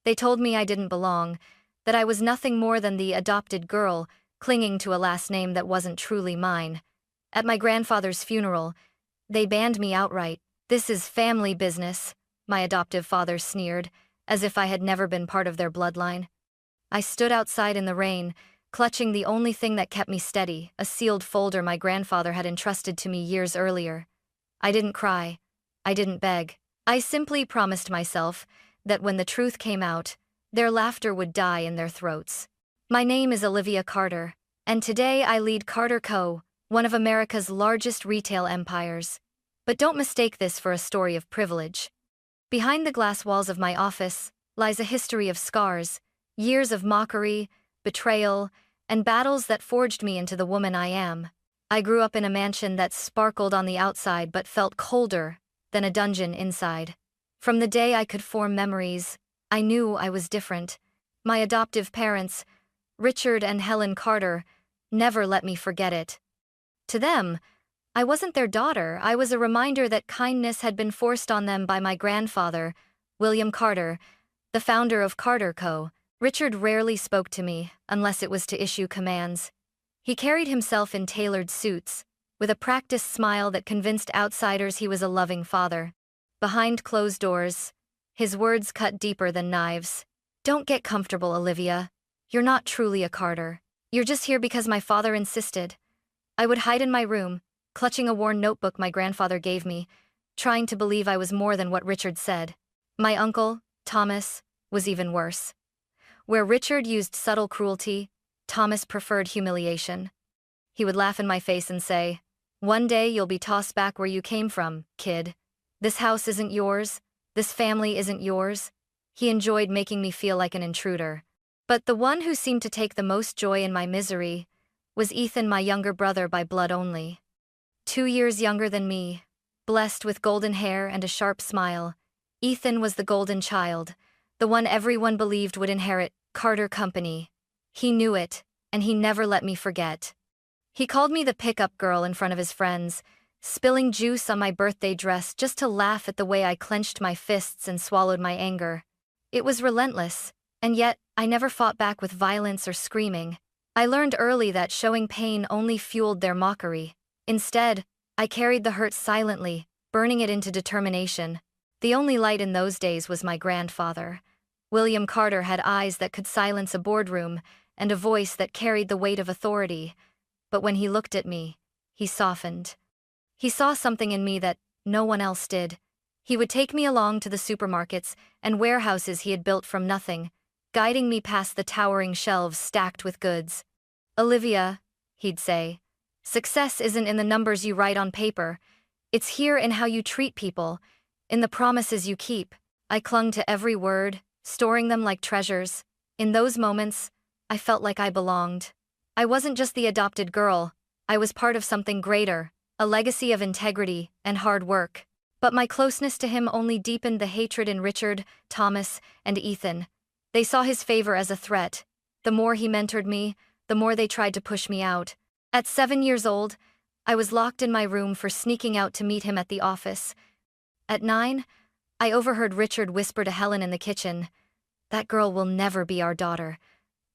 They told me I didn't belong, that I was nothing more than the adopted girl clinging to a last name that wasn't truly mine. At my grandfather's funeral, they banned me outright. "This is family business," my adoptive father sneered, as if I had never been part of their bloodline. I stood outside in the rain, clutching the only thing that kept me steady, a sealed folder my grandfather had entrusted to me years earlier. I didn't cry. I didn't beg. I simply promised myself that when the truth came out, their laughter would die in their throats. My name is Olivia Carter, and today I lead Carter Co., one of America's largest retail empires. But don't mistake this for a story of privilege. Behind the glass walls of my office lies a history of scars, years of mockery, betrayal, and battles that forged me into the woman I am. I grew up in a mansion that sparkled on the outside but felt colder than a dungeon inside. From the day I could form memories, I knew I was different. My adoptive parents, Richard and Helen Carter, never let me forget it. To them, I wasn't their daughter. I was a reminder that kindness had been forced on them by my grandfather, William Carter, the founder of Carter Co. Richard rarely spoke to me, unless it was to issue commands. He carried himself in tailored suits, with a practiced smile that convinced outsiders he was a loving father. Behind closed doors, his words cut deeper than knives. "Don't get comfortable, Olivia. You're not truly a Carter. You're just here because my father insisted." I would hide in my room, clutching a worn notebook my grandfather gave me, trying to believe I was more than what Richard said. My uncle, Thomas, was even worse. Where Richard used subtle cruelty, Thomas preferred humiliation. He would laugh in my face and say, "One day you'll be tossed back where you came from, kid. This house isn't yours. This family isn't yours." He enjoyed making me feel like an intruder. But the one who seemed to take the most joy in my misery was Ethan, my younger brother by blood only. 2 years younger than me, blessed with golden hair and a sharp smile, Ethan was the golden child, the one everyone believed would inherit Carter Company. He knew it, and he never let me forget. He called me the pickup girl in front of his friends, spilling juice on my birthday dress just to laugh at the way I clenched my fists and swallowed my anger. It was relentless, and yet I never fought back with violence or screaming. I learned early that showing pain only fueled their mockery. Instead, I carried the hurt silently, burning it into determination. The only light in those days was my grandfather. William Carter had eyes that could silence a boardroom and a voice that carried the weight of authority. But when he looked at me, he softened. He saw something in me that no one else did. He would take me along to the supermarkets and warehouses he had built from nothing, guiding me past the towering shelves stacked with goods. "Olivia," he'd say, "success isn't in the numbers you write on paper. It's here in how you treat people, in the promises you keep." I clung to every word, storing them like treasures. In those moments, I felt like I belonged. I wasn't just the adopted girl, I was part of something greater, a legacy of integrity and hard work. But my closeness to him only deepened the hatred in Richard, Thomas, and Ethan. They saw his favor as a threat. The more he mentored me, the more they tried to push me out. At 7 years old, I was locked in my room for sneaking out to meet him at the office. At 9, I overheard Richard whisper to Helen in the kitchen, "That girl will never be our daughter.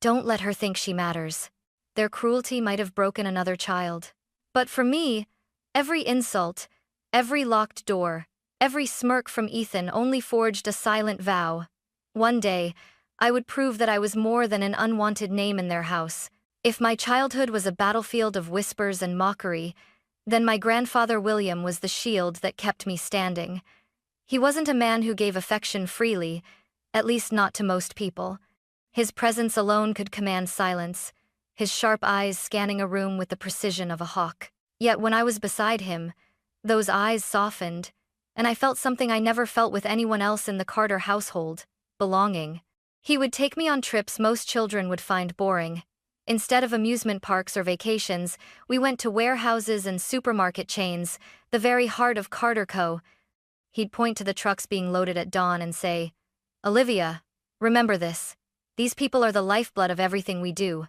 Don't let her think she matters." Their cruelty might have broken another child. But for me, every insult, every locked door, every smirk from Ethan only forged a silent vow. One day, I would prove that I was more than an unwanted name in their house. If my childhood was a battlefield of whispers and mockery, then my grandfather William was the shield that kept me standing. He wasn't a man who gave affection freely, at least not to most people. His presence alone could command silence, his sharp eyes scanning a room with the precision of a hawk. Yet when I was beside him, those eyes softened, and I felt something I never felt with anyone else in the Carter household: belonging. He would take me on trips most children would find boring. Instead of amusement parks or vacations, we went to warehouses and supermarket chains, the very heart of Carter Co. He'd point to the trucks being loaded at dawn and say, "Olivia, remember this. These people are the lifeblood of everything we do.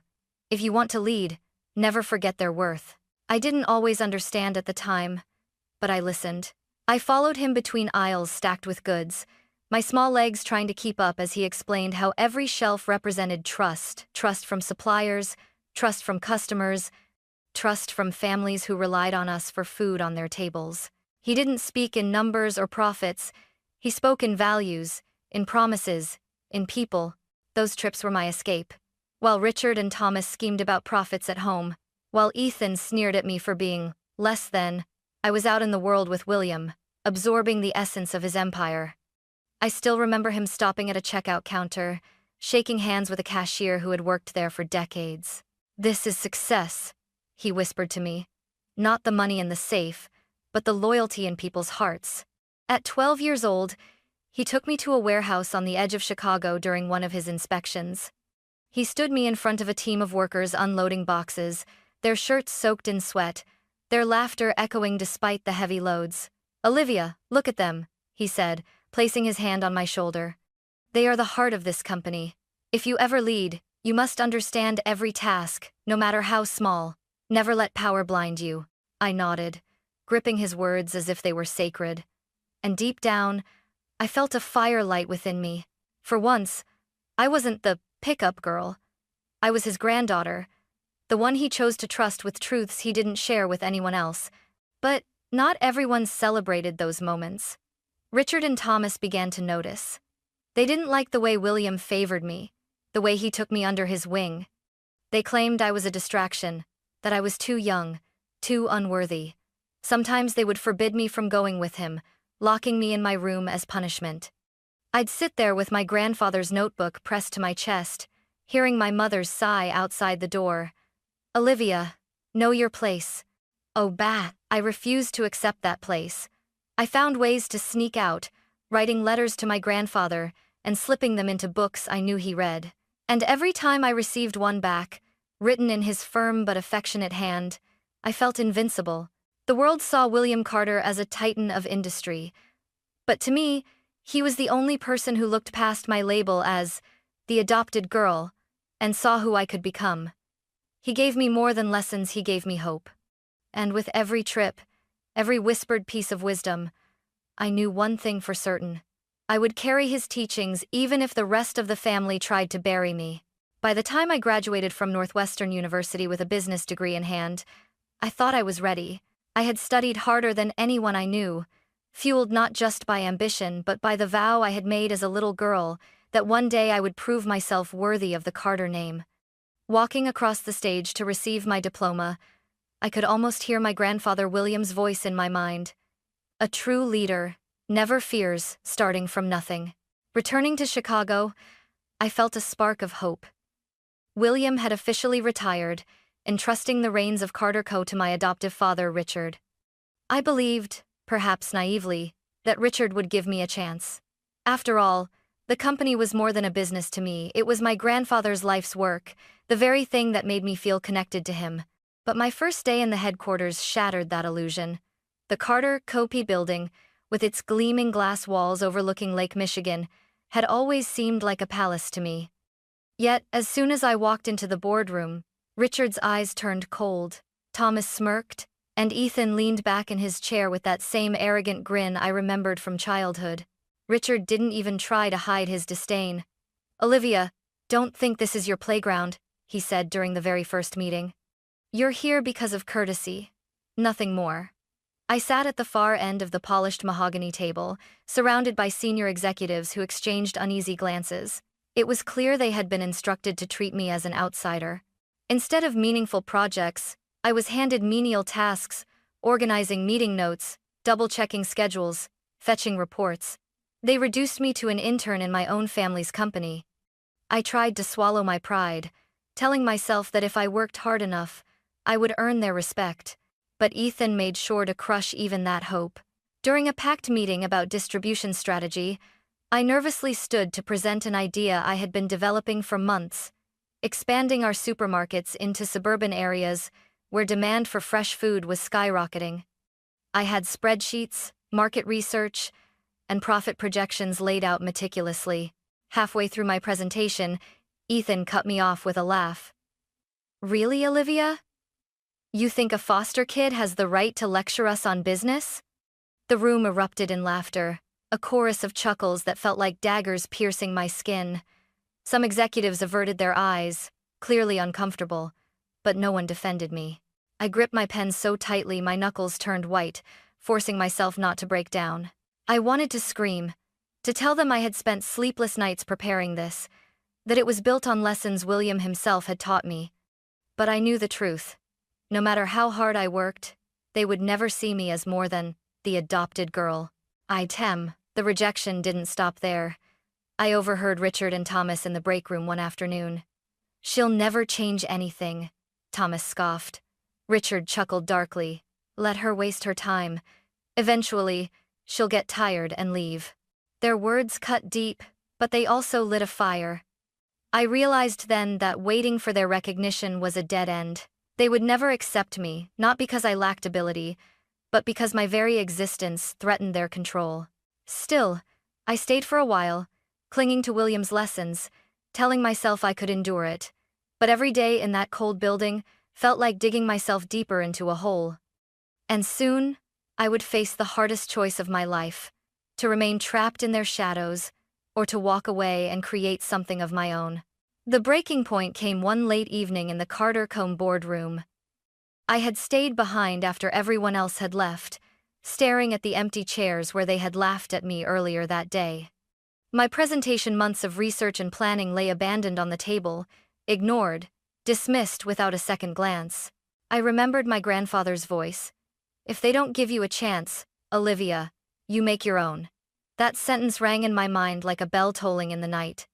If you want to lead, never forget their worth." I didn't always understand at the time, but I listened. I followed him between aisles stacked with goods, my small legs trying to keep up as he explained how every shelf represented trust. Trust from suppliers, trust from customers, trust from families who relied on us for food on their tables. He didn't speak in numbers or profits. He spoke in values, in promises, in people. Those trips were my escape. While Richard and Thomas schemed about profits at home, while Ethan sneered at me for being less than, I was out in the world with William, absorbing the essence of his empire. I still remember him stopping at a checkout counter, shaking hands with a cashier who had worked there for decades. "This is success," he whispered to me. "Not the money in the safe, but the loyalty in people's hearts." At 12 years old, he took me to a warehouse on the edge of Chicago during one of his inspections. He stood me in front of a team of workers unloading boxes, their shirts soaked in sweat, their laughter echoing despite the heavy loads. "Olivia, look at them," he said, placing his hand on my shoulder. "They are the heart of this company. If you ever lead, you must understand every task, no matter how small. Never let power blind you." I nodded, gripping his words as if they were sacred. And deep down, I felt a fire light within me. For once, I wasn't the pickup girl. I was his granddaughter, the one he chose to trust with truths he didn't share with anyone else. But not everyone celebrated those moments. Richard and Thomas began to notice. They didn't like the way William favored me, the way he took me under his wing. They claimed I was a distraction, that I was too young, too unworthy. Sometimes they would forbid me from going with him, locking me in my room as punishment. I'd sit there with my grandfather's notebook pressed to my chest, hearing my mother's sigh outside the door. "Olivia, know your place." Oh, bah, I refused to accept that place. I found ways to sneak out, writing letters to my grandfather and slipping them into books I knew he read. And every time I received one back, written in his firm but affectionate hand, I felt invincible. The world saw William Carter as a titan of industry, but to me, he was the only person who looked past my label as the adopted girl and saw who I could become. He gave me more than lessons, he gave me hope. And with every trip, every whispered piece of wisdom, I knew one thing for certain. I would carry his teachings even if the rest of the family tried to bury me. By the time I graduated from Northwestern University with a business degree in hand, I thought I was ready. I had studied harder than anyone I knew, fueled not just by ambition but by the vow I had made as a little girl that one day I would prove myself worthy of the Carter name. Walking across the stage to receive my diploma, I could almost hear my grandfather William's voice in my mind. "A true leader never fears starting from nothing." Returning to Chicago, I felt a spark of hope. William had officially retired, entrusting the reins of Carter Co. to my adoptive father, Richard. I believed, perhaps naively, that Richard would give me a chance. After all, the company was more than a business to me. It was my grandfather's life's work, the very thing that made me feel connected to him. But my first day in the headquarters shattered that illusion. The Carter Co. building, with its gleaming glass walls overlooking Lake Michigan, had always seemed like a palace to me. Yet, as soon as I walked into the boardroom, Richard's eyes turned cold, Thomas smirked, and Ethan leaned back in his chair with that same arrogant grin I remembered from childhood. Richard didn't even try to hide his disdain. "Olivia, don't think this is your playground," he said during the very first meeting. "You're here because of courtesy. Nothing more." I sat at the far end of the polished mahogany table, surrounded by senior executives who exchanged uneasy glances. It was clear they had been instructed to treat me as an outsider. Instead of meaningful projects, I was handed menial tasks, organizing meeting notes, double-checking schedules, fetching reports. They reduced me to an intern in my own family's company. I tried to swallow my pride, telling myself that if I worked hard enough, I would earn their respect. But Ethan made sure to crush even that hope. During a packed meeting about distribution strategy, I nervously stood to present an idea I had been developing for months, expanding our supermarkets into suburban areas where demand for fresh food was skyrocketing. I had spreadsheets, market research, and profit projections laid out meticulously. Halfway through my presentation, Ethan cut me off with a laugh. "Really, Olivia? You think a foster kid has the right to lecture us on business?" The room erupted in laughter, a chorus of chuckles that felt like daggers piercing my skin. Some executives averted their eyes, clearly uncomfortable, but no one defended me. I gripped my pen so tightly my knuckles turned white, forcing myself not to break down. I wanted to scream, to tell them I had spent sleepless nights preparing this, that it was built on lessons William himself had taught me. But I knew the truth. No matter how hard I worked, they would never see me as more than the adopted girl. The rejection didn't stop there. I overheard Richard and Thomas in the break room one afternoon. "She'll never change anything," Thomas scoffed. Richard chuckled darkly. "Let her waste her time. Eventually, she'll get tired and leave." Their words cut deep, but they also lit a fire. I realized then that waiting for their recognition was a dead end. They would never accept me, not because I lacked ability, but because my very existence threatened their control. Still, I stayed for a while, clinging to William's lessons, telling myself I could endure it. But every day in that cold building felt like digging myself deeper into a hole. And soon, I would face the hardest choice of my life: to remain trapped in their shadows, or to walk away and create something of my own. The breaking point came one late evening in the Carter Co. boardroom. I had stayed behind after everyone else had left, staring at the empty chairs where they had laughed at me earlier that day. My presentation, months of research and planning, lay abandoned on the table, ignored, dismissed without a second glance. I remembered my grandfather's voice. "If they don't give you a chance, Olivia, you make your own." That sentence rang in my mind like a bell tolling in the night.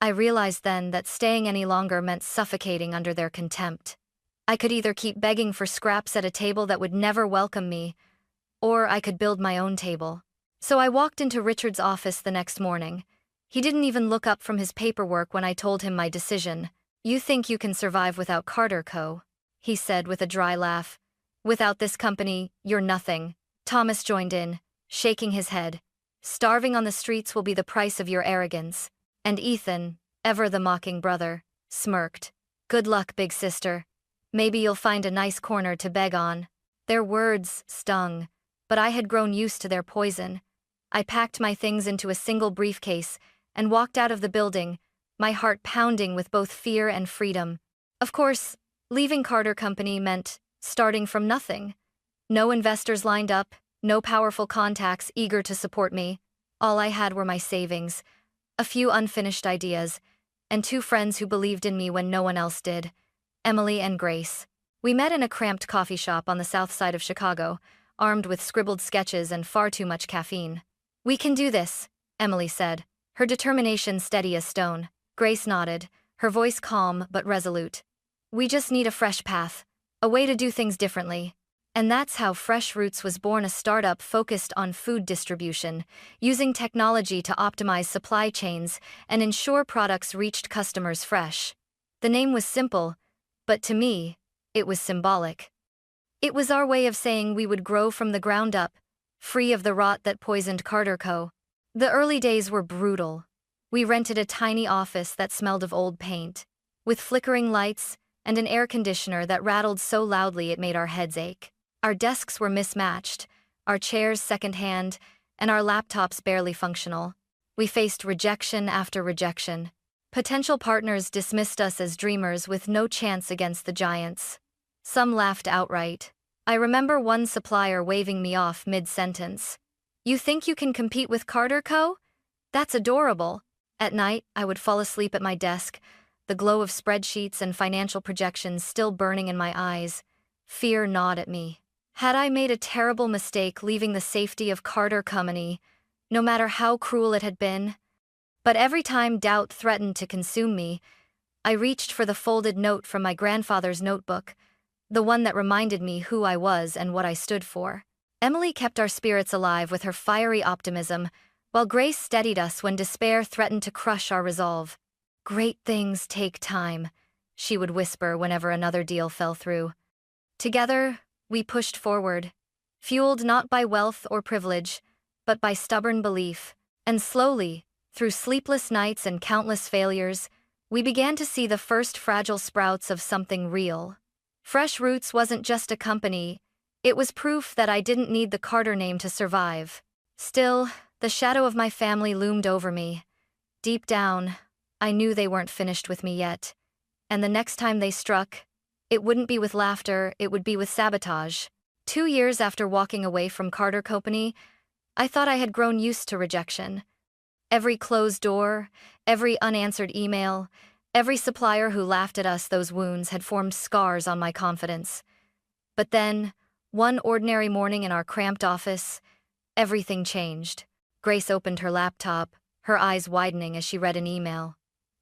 I realized then that staying any longer meant suffocating under their contempt. I could either keep begging for scraps at a table that would never welcome me, or I could build my own table. So I walked into Richard's office the next morning. He didn't even look up from his paperwork when I told him my decision. "You think you can survive without Carter Co.?" he said with a dry laugh. "Without this company, you're nothing." Thomas joined in, shaking his head. "Starving on the streets will be the price of your arrogance." And Ethan, ever the mocking brother, smirked. "Good luck, big sister. Maybe you'll find a nice corner to beg on." Their words stung, but I had grown used to their poison. I packed my things into a single briefcase and walked out of the building, my heart pounding with both fear and freedom. Of course, leaving Carter Company meant starting from nothing. No investors lined up, no powerful contacts eager to support me. All I had were my savings, a few unfinished ideas, and 2 friends who believed in me when no one else did: Emily and Grace. We met in a cramped coffee shop on the south side of Chicago, armed with scribbled sketches and far too much caffeine. "We can do this," Emily said, her determination steady as stone. Grace nodded, her voice calm but resolute. "We just need a fresh path, a way to do things differently." And that's how Fresh Roots was born, a startup focused on food distribution, using technology to optimize supply chains and ensure products reached customers fresh. The name was simple, but to me, it was symbolic. It was our way of saying we would grow from the ground up, free of the rot that poisoned Carter Co. The early days were brutal. We rented a tiny office that smelled of old paint, with flickering lights and an air conditioner that rattled so loudly it made our heads ache. Our desks were mismatched, our chairs secondhand, and our laptops barely functional. We faced rejection after rejection. Potential partners dismissed us as dreamers with no chance against the giants. Some laughed outright. I remember one supplier waving me off mid-sentence. "You think you can compete with Carter Co.? That's adorable." At night, I would fall asleep at my desk, the glow of spreadsheets and financial projections still burning in my eyes. Fear gnawed at me. Had I made a terrible mistake leaving the safety of Carter Company, no matter how cruel it had been? But every time doubt threatened to consume me, I reached for the folded note from my grandfather's notebook, the one that reminded me who I was and what I stood for. Emily kept our spirits alive with her fiery optimism, while Grace steadied us when despair threatened to crush our resolve. "Great things take time," she would whisper whenever another deal fell through. Together, we pushed forward, fueled not by wealth or privilege, but by stubborn belief. And slowly, through sleepless nights and countless failures, we began to see the first fragile sprouts of something real. Fresh Roots wasn't just a company, it was proof that I didn't need the Carter name to survive. Still, The shadow of my family loomed over me. Deep down, I knew they weren't finished with me yet. And the next time they struck, it wouldn't be with laughter, it would be with sabotage. 2 years after walking away from Carter Company, I thought I had grown used to rejection. Every closed door, every unanswered email, every supplier who laughed at us, those wounds had formed scars on my confidence. But then, one ordinary morning in our cramped office, everything changed. Grace opened her laptop, her eyes widening as she read an email.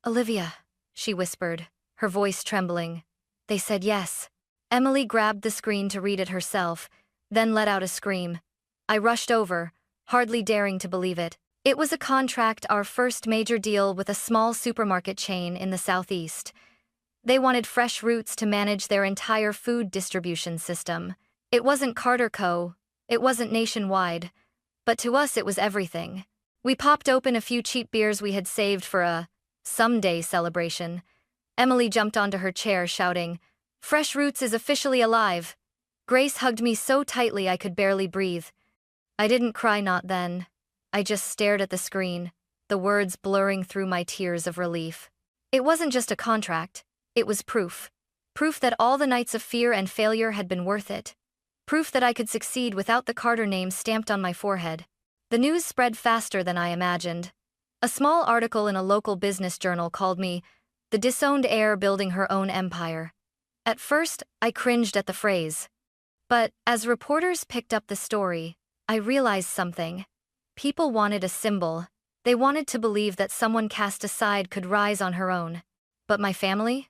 "Olivia," she whispered, her voice trembling. "They said yes." Emily grabbed the screen to read it herself, then let out a scream. I rushed over, hardly daring to believe it. It was a contract, our first major deal with a small supermarket chain in the Southeast. They wanted Fresh Roots to manage their entire food distribution system. It wasn't Carter Co., it wasn't nationwide, but to us it was everything. We popped open a few cheap beers we had saved for a someday celebration. Emily jumped onto her chair, shouting, "Fresh Roots is officially alive." Grace hugged me so tightly I could barely breathe. I didn't cry, not then. I just stared at the screen, the words blurring through my tears of relief. It wasn't just a contract, it was proof. Proof that all the nights of fear and failure had been worth it. Proof that I could succeed without the Carter name stamped on my forehead. The news spread faster than I imagined. A small article in a local business journal called me the disowned heir building her own empire. At first, I cringed at the phrase. But as reporters picked up the story, I realized something. People wanted a symbol. They wanted to believe that someone cast aside could rise on her own. But my family?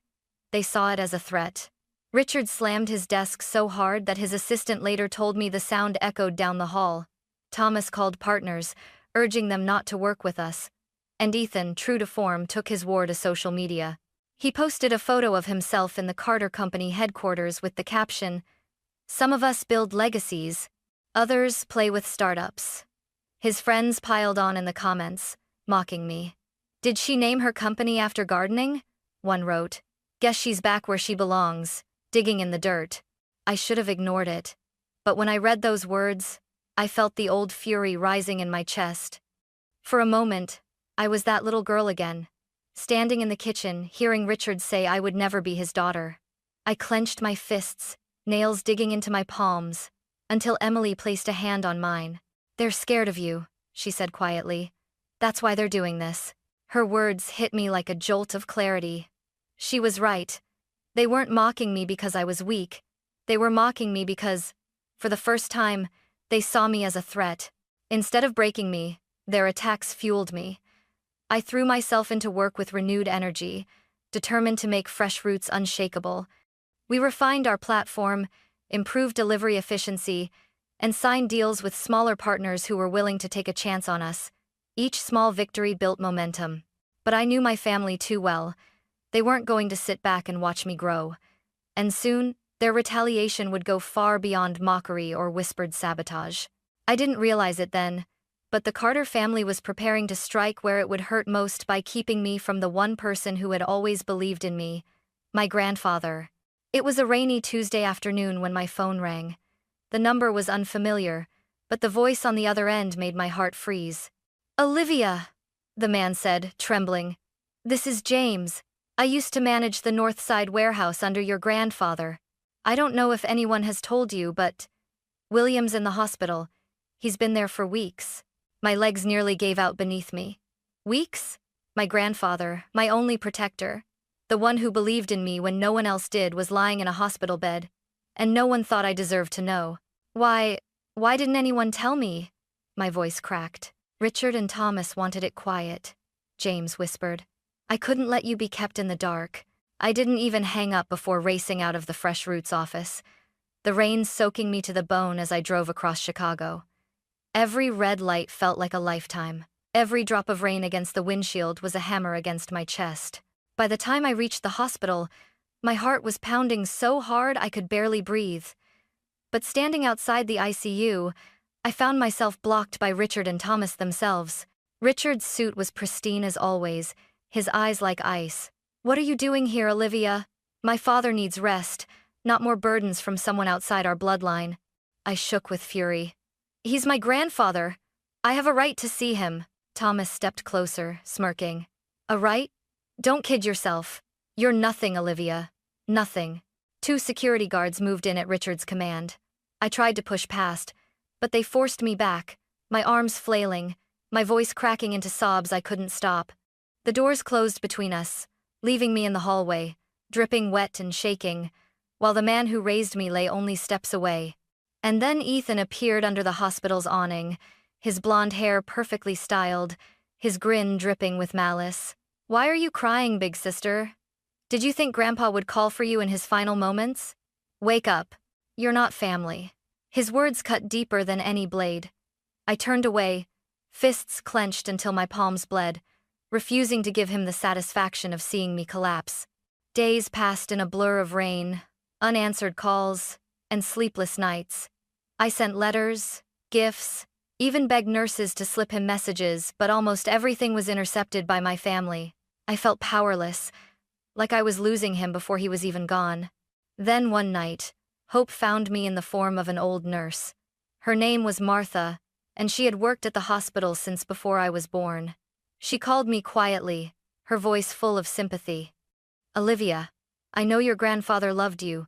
They saw it as a threat. Richard slammed his desk so hard that his assistant later told me the sound echoed down the hall. Thomas called partners, urging them not to work with us. And Ethan, true to form, took his war to social media. He posted a photo of himself in the Carter Company headquarters with the caption, "Some of us build legacies, others play with startups." His friends piled on in the comments, mocking me. "Did she name her company after gardening?" one wrote. "Guess she's back where she belongs, digging in the dirt." I should have ignored it. But when I read those words, I felt the old fury rising in my chest. For a moment, I was that little girl again, standing in the kitchen, hearing Richard say I would never be his daughter. I clenched my fists, nails digging into my palms, until Emily placed a hand on mine. "They're scared of you," she said quietly. "That's why they're doing this." Her words hit me like a jolt of clarity. She was right. They weren't mocking me because I was weak. They were mocking me because, for the first time, they saw me as a threat. Instead of breaking me, their attacks fueled me. I threw myself into work with renewed energy, determined to make Fresh Roots unshakable. We refined our platform, improved delivery efficiency, and signed deals with smaller partners who were willing to take a chance on us. Each small victory built momentum. But I knew my family too well. They weren't going to sit back and watch me grow. And soon, their retaliation would go far beyond mockery or whispered sabotage. I didn't realize it then, but the Carter family was preparing to strike where it would hurt most by keeping me from the one person who had always believed in me, my grandfather. It was a rainy Tuesday afternoon when my phone rang. The number was unfamiliar, but the voice on the other end made my heart freeze. "Olivia," the man said, trembling. "This is James. I used to manage the North Side warehouse under your grandfather. I don't know if anyone has told you, but William's in the hospital. He's been there for weeks." My legs nearly gave out beneath me. Weeks? My grandfather, my only protector, the one who believed in me when no one else did, was lying in a hospital bed, and no one thought I deserved to know. Why didn't anyone tell me?" My voice cracked. "Richard and Thomas wanted it quiet," James whispered. "I couldn't let you be kept in the dark." I didn't even hang up before racing out of the Fresh Roots office, the rain soaking me to the bone as I drove across Chicago. Every red light felt like a lifetime. Every drop of rain against the windshield was a hammer against my chest. By the time I reached the hospital, my heart was pounding so hard I could barely breathe. But standing outside the ICU, I found myself blocked by Richard and Thomas themselves. Richard's suit was pristine as always, his eyes like ice. "What are you doing here, Olivia? My father needs rest, not more burdens from someone outside our bloodline." I shook with fury. "He's my grandfather. I have a right to see him. Thomas stepped closer, smirking. A right? Don't kid yourself. You're nothing, Olivia. Nothing. Two security guards moved in at Richard's command. I tried to push past, but they forced me back, my arms flailing, my voice cracking into sobs I couldn't stop. The doors closed between us, leaving me in the hallway, dripping wet and shaking, while the man who raised me lay only steps away. And then Ethan appeared under the hospital's awning, his blonde hair perfectly styled, his grin dripping with malice. Why are you crying, big sister? Did you think Grandpa would call for you in his final moments? Wake up. You're not family. His words cut deeper than any blade. I turned away, fists clenched until my palms bled, refusing to give him the satisfaction of seeing me collapse. Days passed in a blur of rain, unanswered calls, and sleepless nights. I sent letters, gifts, even begged nurses to slip him messages, but almost everything was intercepted by my family. I felt powerless, like I was losing him before he was even gone. Then one night, Hope found me in the form of an old nurse. Her name was Martha, and she had worked at the hospital since before I was born. She called me quietly, her voice full of sympathy. Olivia, I know your grandfather loved you.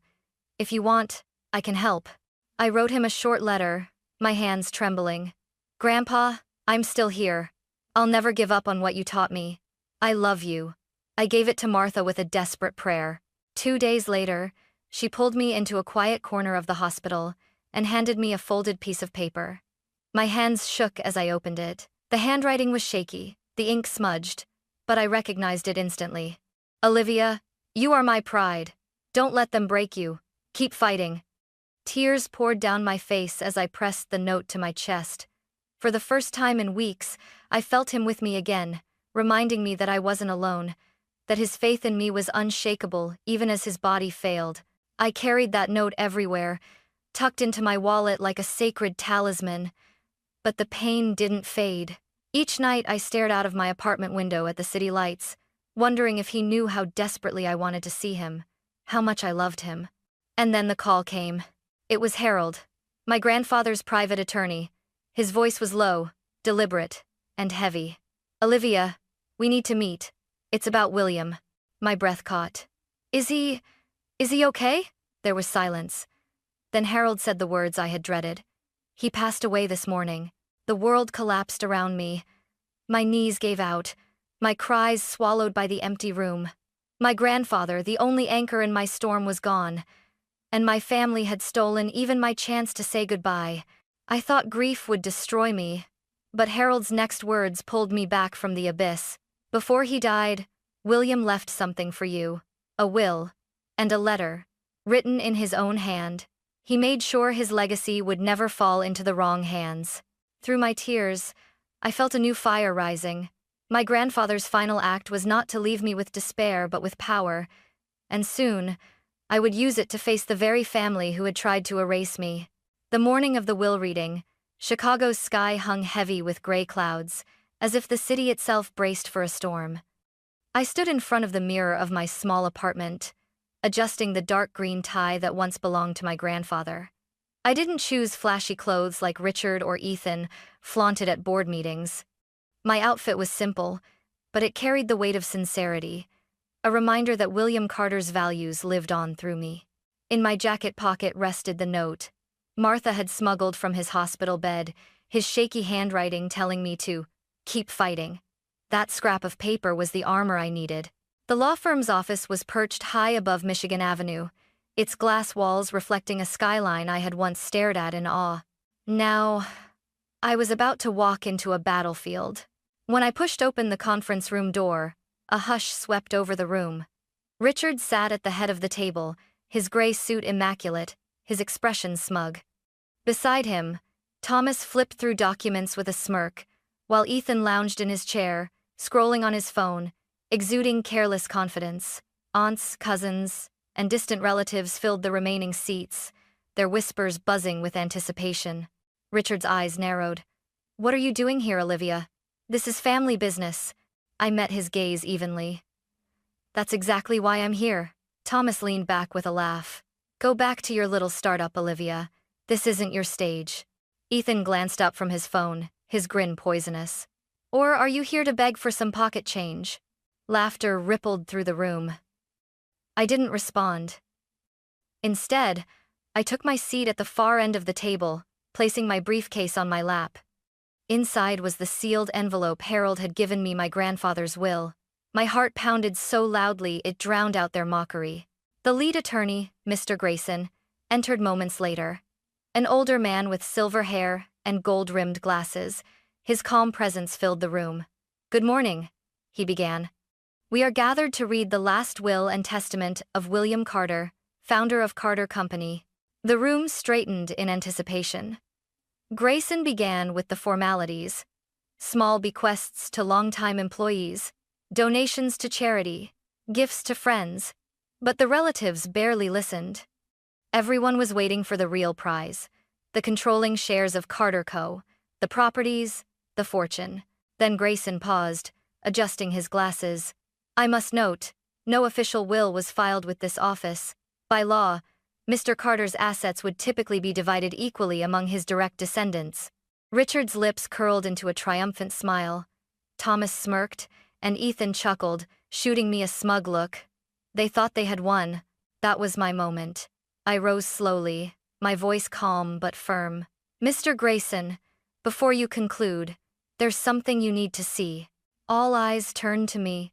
If you want, I can help. I wrote him a short letter, my hands trembling. Grandpa, I'm still here. I'll never give up on what you taught me. I love you. I gave it to Martha with a desperate prayer. 2 days later, she pulled me into a quiet corner of the hospital and handed me a folded piece of paper. My hands shook as I opened it. The handwriting was shaky, the ink smudged, but I recognized it instantly. Olivia, you are my pride. Don't let them break you. Keep fighting. Tears poured down my face as I pressed the note to my chest. For the first time in weeks, I felt him with me again, reminding me that I wasn't alone, that his faith in me was unshakable even as his body failed. I carried that note everywhere, tucked into my wallet like a sacred talisman. But the pain didn't fade. Each night I stared out of my apartment window at the city lights, wondering if he knew how desperately I wanted to see him, how much I loved him. And then the call came. It was Harold, my grandfather's private attorney. His voice was low, deliberate, and heavy. Olivia, we need to meet. It's about William. My breath caught. Is he okay? There was silence. Then Harold said the words I had dreaded. He passed away this morning. The world collapsed around me. My knees gave out, my cries swallowed by the empty room. My grandfather, the only anchor in my storm, was gone, and my family had stolen even my chance to say goodbye. I thought grief would destroy me, but Harold's next words pulled me back from the abyss. Before he died, William left something for you, a will, and a letter, written in his own hand. He made sure his legacy would never fall into the wrong hands. Through my tears, I felt a new fire rising. My grandfather's final act was not to leave me with despair but with power, and soon, I would use it to face the very family who had tried to erase me. The morning of the will reading, Chicago's sky hung heavy with gray clouds, as if the city itself braced for a storm. I stood in front of the mirror of my small apartment, adjusting the dark green tie that once belonged to my grandfather. I didn't choose flashy clothes like Richard or Ethan, flaunted at board meetings. My outfit was simple, but it carried the weight of sincerity, a reminder that William Carter's values lived on through me. In my jacket pocket rested the note Martha had smuggled from his hospital bed, his shaky handwriting telling me to keep fighting. That scrap of paper was the armor I needed. The law firm's office was perched high above Michigan Avenue, its glass walls reflecting a skyline I had once stared at in awe. Now, I was about to walk into a battlefield. When I pushed open the conference room door, a hush swept over the room. Richard sat at the head of the table, his gray suit immaculate, his expression smug. Beside him, Thomas flipped through documents with a smirk, while Ethan lounged in his chair, scrolling on his phone, exuding careless confidence. Aunts, cousins, and distant relatives filled the remaining seats, their whispers buzzing with anticipation. Richard's eyes narrowed. What are you doing here, Olivia? This is family business. I met his gaze evenly. That's exactly why I'm here. Thomas leaned back with a laugh. Go back to your little startup, Olivia. This isn't your stage. Ethan glanced up from his phone, his grin poisonous. Or are you here to beg for some pocket change? Laughter rippled through the room. I didn't respond. Instead, I took my seat at the far end of the table, placing my briefcase on my lap. Inside was the sealed envelope Harold had given me my grandfather's will. My heart pounded so loudly it drowned out their mockery. The lead attorney, Mr. Grayson, entered moments later. An older man with silver hair and gold-rimmed glasses, his calm presence filled the room. "Good morning," he began. "We are gathered to read the last will and testament of William Carter, founder of Carter Company." The room straightened in anticipation. Grayson began with the formalities: small bequests to longtime employees, donations to charity, gifts to friends. But the relatives barely listened. Everyone was waiting for the real prize: the controlling shares of Carter Co., the properties, the fortune. Then Grayson paused, adjusting his glasses. "I must note, no official will was filed with this office. By law, Mr. Carter's assets would typically be divided equally among his direct descendants." Richard's lips curled into a triumphant smile. Thomas smirked, and Ethan chuckled, shooting me a smug look. They thought they had won. That was my moment. I rose slowly, my voice calm but firm. "Mr. Grayson, before you conclude, there's something you need to see." All eyes turned to me.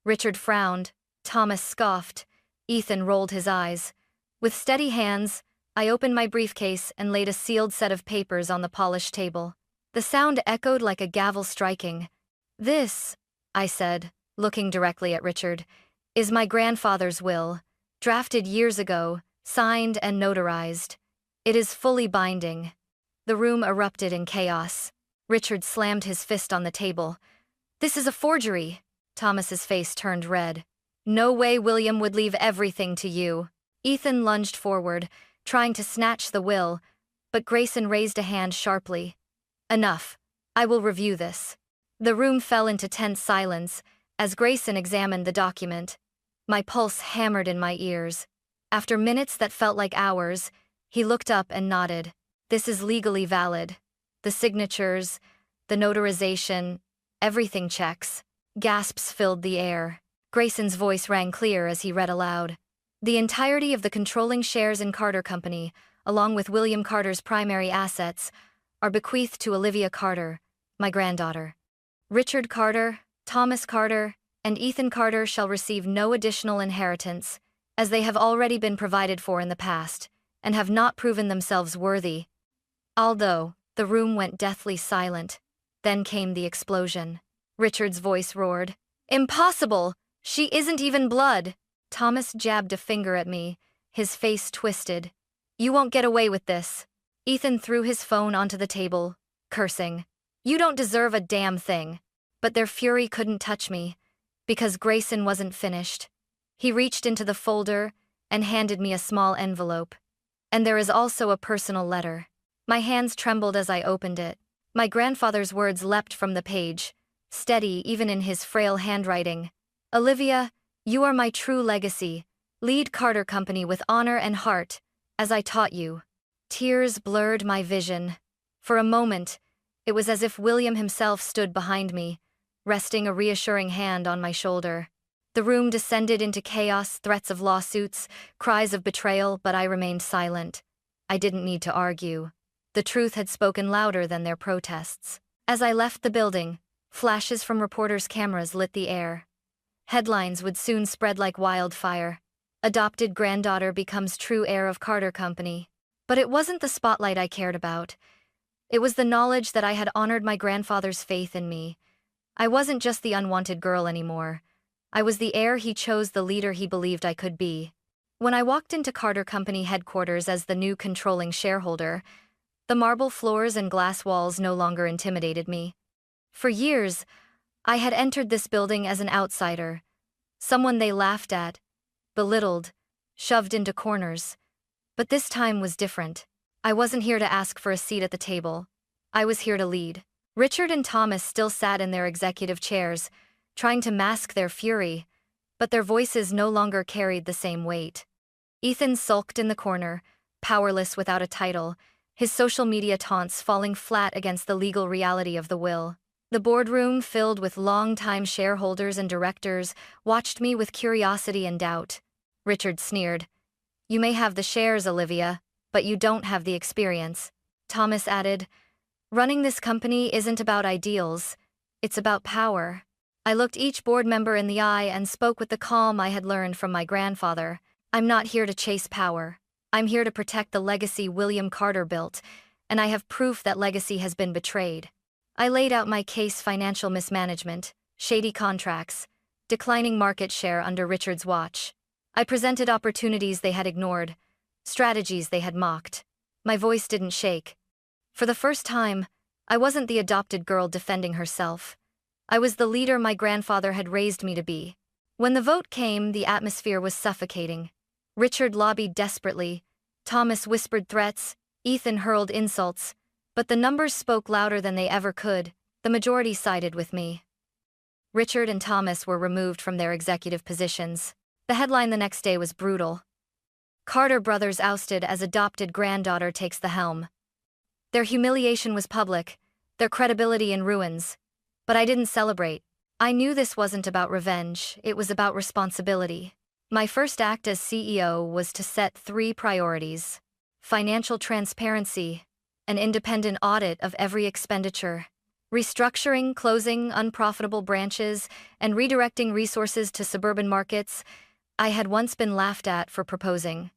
Richard frowned, Thomas scoffed, Ethan rolled his eyes. With steady hands, I opened my briefcase and laid a sealed set of papers on the polished table. The sound echoed like a gavel striking. "This," I said, looking directly at Richard, "is my grandfather's will, drafted years ago, signed and notarized. It is fully binding." The room erupted in chaos. Richard slammed his fist on the table. "This is a forgery." Thomas's face turned red. "No way William would leave everything to you." Ethan lunged forward, trying to snatch the will, but Grayson raised a hand sharply. "Enough. I will review this." The room fell into tense silence as Grayson examined the document. My pulse hammered in my ears. After minutes that felt like hours, he looked up and nodded. "This is legally valid. The signatures, the notarization, everything checks." Gasps filled the air. Grayson's voice rang clear as he read aloud. "The entirety of the controlling shares in Carter Company, along with William Carter's primary assets, are bequeathed to Olivia Carter, my granddaughter. Richard Carter, Thomas Carter, and Ethan Carter shall receive no additional inheritance, as they have already been provided for in the past, and have not proven themselves worthy." Although, the room went deathly silent. Then came the explosion. Richard's voice roared, "Impossible! She isn't even blood!" Thomas jabbed a finger at me, his face twisted. "You won't get away with this." Ethan threw his phone onto the table, cursing. "You don't deserve a damn thing." But their fury couldn't touch me, because Grayson wasn't finished. He reached into the folder and handed me a small envelope. "And there is also a personal letter." My hands trembled as I opened it. My grandfather's words leapt from the page, steady even in his frail handwriting. "Olivia, you are my true legacy. Lead Carter Company with honor and heart, as I taught you." Tears blurred my vision. For a moment, it was as if William himself stood behind me, resting a reassuring hand on my shoulder. The room descended into chaos, threats of lawsuits, cries of betrayal, but I remained silent. I didn't need to argue. The truth had spoken louder than their protests. As I left the building, flashes from reporters' cameras lit the air. Headlines would soon spread like wildfire. "Adopted granddaughter becomes true heir of Carter Company." But it wasn't the spotlight I cared about. It was the knowledge that I had honored my grandfather's faith in me. I wasn't just the unwanted girl anymore. I was the heir he chose, the leader he believed I could be. When I walked into Carter Company headquarters as the new controlling shareholder, the marble floors and glass walls no longer intimidated me. For years, I had entered this building as an outsider, someone they laughed at, belittled, shoved into corners. But this time was different. I wasn't here to ask for a seat at the table. I was here to lead. Richard and Thomas still sat in their executive chairs, trying to mask their fury, but their voices no longer carried the same weight. Ethan sulked in the corner, powerless without a title, his social media taunts falling flat against the legal reality of the will. The boardroom, filled with long-time shareholders and directors, watched me with curiosity and doubt. Richard sneered. "You may have the shares, Olivia, but you don't have the experience." Thomas added, "Running this company isn't about ideals, it's about power." I looked each board member in the eye and spoke with the calm I had learned from my grandfather. "I'm not here to chase power. I'm here to protect the legacy William Carter built, and I have proof that legacy has been betrayed." I laid out my case: financial mismanagement, shady contracts, declining market share under Richard's watch. I presented opportunities they had ignored, strategies they had mocked. My voice didn't shake. For the first time, I wasn't the adopted girl defending herself. I was the leader my grandfather had raised me to be. When the vote came, the atmosphere was suffocating. Richard lobbied desperately, Thomas whispered threats, Ethan hurled insults, but the numbers spoke louder than they ever could. The majority sided with me. Richard and Thomas were removed from their executive positions. The headline the next day was brutal. "Carter brothers ousted as adopted granddaughter takes the helm." Their humiliation was public, their credibility in ruins. But I didn't celebrate. I knew this wasn't about revenge, it was about responsibility. My first act as CEO was to set 3 priorities: financial transparency, an independent audit of every expenditure, restructuring, closing unprofitable branches, and redirecting resources to suburban markets I had once been laughed at for proposing.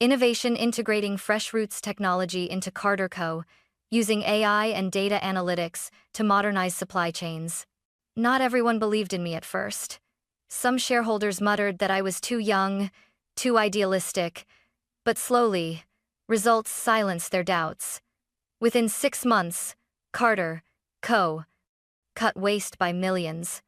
Innovation, integrating Fresh Roots technology into Carter Co., using AI and data analytics to modernize supply chains. Not everyone believed in me at first. Some shareholders muttered that I was too young, too idealistic, but slowly, results silenced their doubts. Within 6 months, Carter Co. cut waste by millions,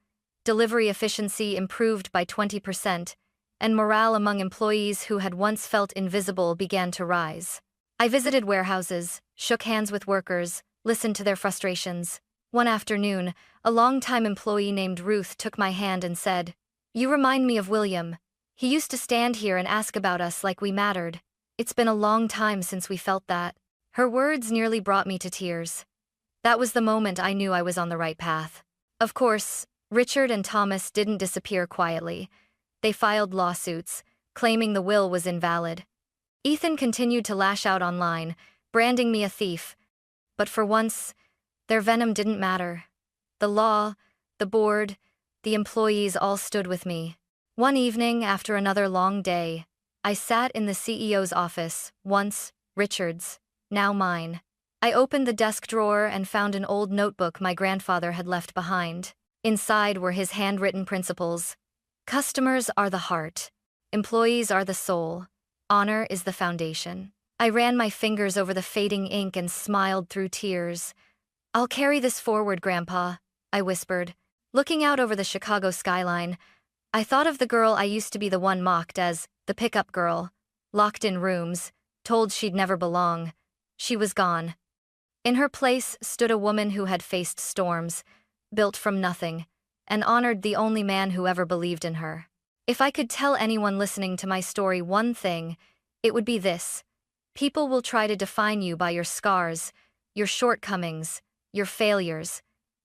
delivery efficiency improved by 20%, and morale among employees who had once felt invisible began to rise. I visited warehouses, shook hands with workers, listened to their frustrations. One afternoon, a longtime employee named Ruth took my hand and said, "You remind me of William. He used to stand here and ask about us like we mattered. It's been a long time since we felt that." Her words nearly brought me to tears. That was the moment I knew I was on the right path. Of course, Richard and Thomas didn't disappear quietly. They filed lawsuits, claiming the will was invalid. Ethan continued to lash out online, branding me a thief. But for once, their venom didn't matter. The law, the board, the employees all stood with me. One evening, after another long day, I sat in the CEO's office, once Richard's, now mine. I opened the desk drawer and found an old notebook my grandfather had left behind. Inside were his handwritten principles. Customers are the heart. Employees are the soul. Honor is the foundation. I ran my fingers over the fading ink and smiled through tears. "I'll carry this forward, Grandpa," I whispered. Looking out over the Chicago skyline, I thought of the girl I used to be, the one mocked as the pickup girl, locked in rooms, told she'd never belong. She was gone. In her place stood a woman who had faced storms, built from nothing, and honored the only man who ever believed in her. If I could tell anyone listening to my story one thing, it would be this: people will try to define you by your scars, your shortcomings, your failures.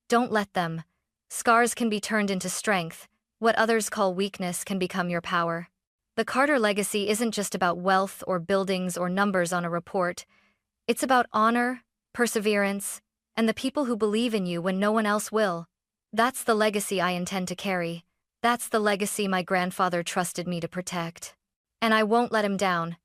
Don't let them. Scars can be turned into strength. What others call weakness can become your power. The Carter legacy isn't just about wealth or buildings or numbers on a report. It's about honor, perseverance, and the people who believe in you when no one else will. That's the legacy I intend to carry. That's the legacy my grandfather trusted me to protect. And I won't let him down.